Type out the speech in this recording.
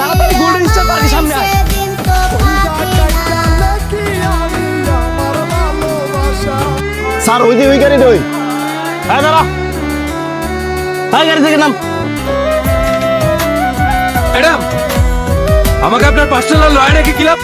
তাড়াতাড়ি golden star পার্কের সামনে আয়। স্যার ওই যে ওই গাড়িটা ওই। হ্যাঁ দাঁড়া, হ্যাঁ গাড়ি থেকে নাম। ম্যাডাম, আমাকে আপনার পার্সোনাল লয়ার রেখে কিলাম